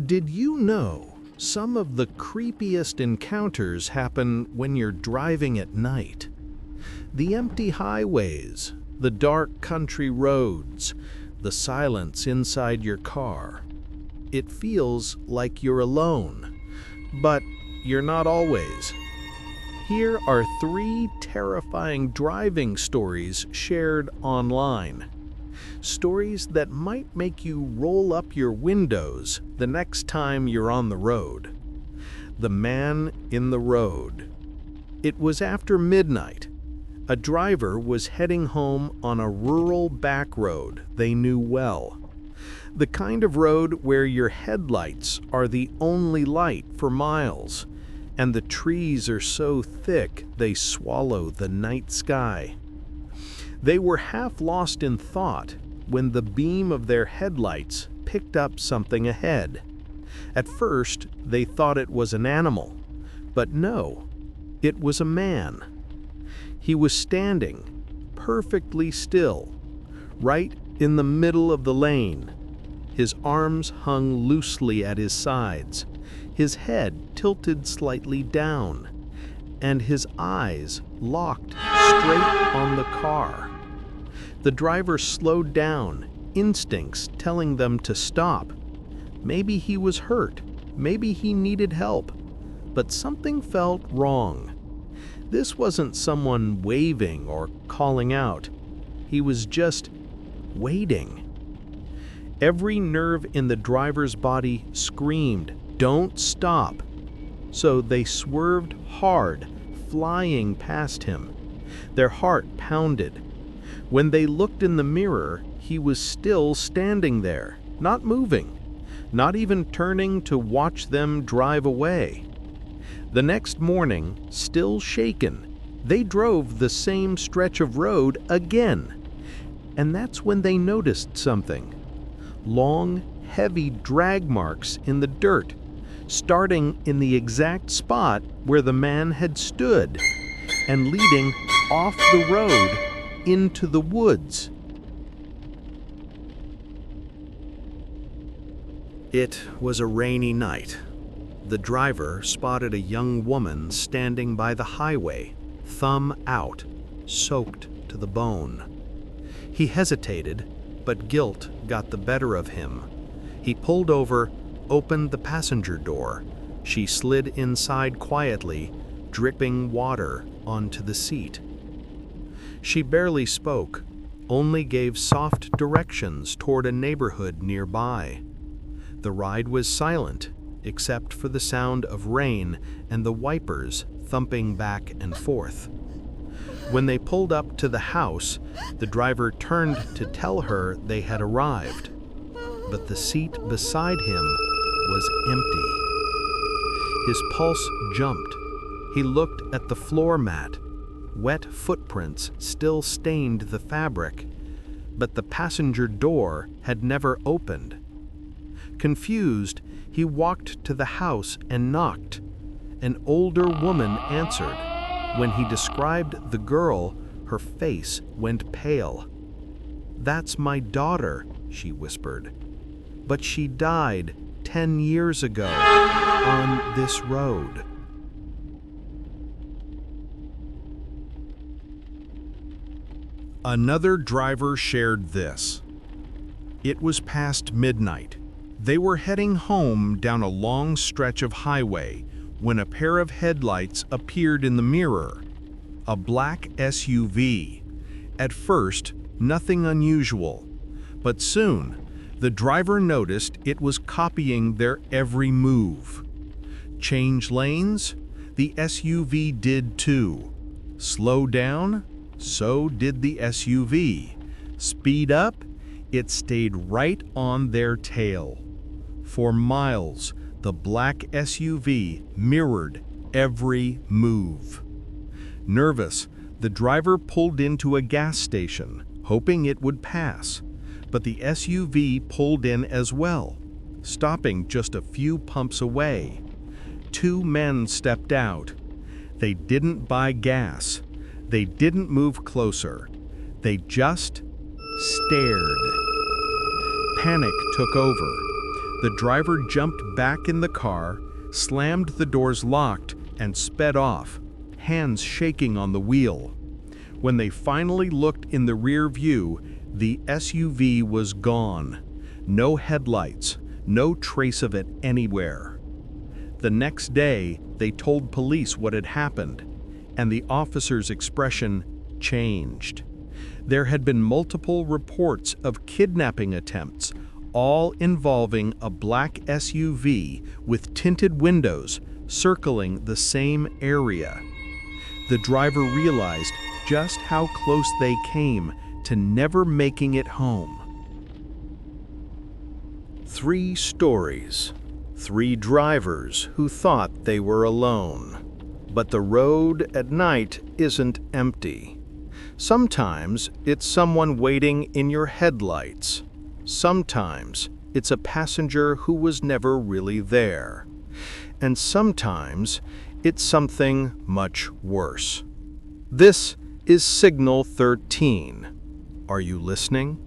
Did you know some of the creepiest encounters happen when you're driving at night? The empty highways, the dark country roads, the silence inside your car. It feels like you're alone, but you're not always. Here are 3 terrifying driving stories shared online. Stories that might make you roll up your windows the next time you're on the road. The man in the road. It was after midnight. A driver was heading home on a rural back road they knew well. The kind of road where your headlights are the only light for miles, and the trees are so thick they swallow the night sky. They were half lost in thought when the beam of their headlights picked up something ahead. At first, they thought it was an animal, but no, it was a man. He was standing, perfectly still, right in the middle of the lane. His arms hung loosely at his sides, his head tilted slightly down, and his eyes locked straight on the car. The driver slowed down, instincts telling them to stop. Maybe he was hurt, maybe he needed help, but something felt wrong. This wasn't someone waving or calling out. He was just waiting. Every nerve in the driver's body screamed, "Don't stop!" So they swerved hard, flying past him. Their heart pounded. When they looked in the mirror, he was still standing there, not moving, not even turning to watch them drive away. The next morning, still shaken, they drove the same stretch of road again. And that's when they noticed something. Long, heavy drag marks in the dirt, starting in the exact spot where the man had stood, and leading off the road into the woods. It was a rainy night. The driver spotted a young woman standing by the highway, thumb out, soaked to the bone. He hesitated, but guilt got the better of him. He pulled over, opened the passenger door. She slid inside quietly, dripping water onto the seat. She barely spoke, only gave soft directions toward a neighborhood nearby. The ride was silent, except for the sound of rain and the wipers thumping back and forth. When they pulled up to the house, the driver turned to tell her they had arrived, but the seat beside him was empty. His pulse jumped. He looked at the floor mat. Wet footprints still stained the fabric, but the passenger door had never opened. Confused, he walked to the house and knocked. An older woman answered. When he described the girl, her face went pale. "That's my daughter," she whispered. "But she died 10 years ago on this road." Another driver shared this. It was past midnight. They were heading home down a long stretch of highway when a pair of headlights appeared in the mirror. A black SUV. At first, nothing unusual, but soon, the driver noticed it was copying their every move. Change lanes? The SUV did too. Slow down? So did the SUV. Speed up? It stayed right on their tail. For miles, the black SUV mirrored every move. Nervous, the driver pulled into a gas station, hoping it would pass, but the SUV pulled in as well, stopping just a few pumps away. 2 men stepped out. They didn't buy gas. They didn't move closer. They just stared. Panic took over. The driver jumped back in the car, slammed the doors locked, and sped off, hands shaking on the wheel. When they finally looked in the rear view, the SUV was gone. No headlights, no trace of it anywhere. The next day, they told police what had happened, and the officer's expression changed. There had been multiple reports of kidnapping attempts, all involving a black SUV with tinted windows circling the same area. The driver realized just how close they came to never making it home. 3 stories. 3 drivers who thought they were alone. But the road at night isn't empty. Sometimes it's someone waiting in your headlights. Sometimes it's a passenger who was never really there. And sometimes it's something much worse. This is Signal 13. Are you listening?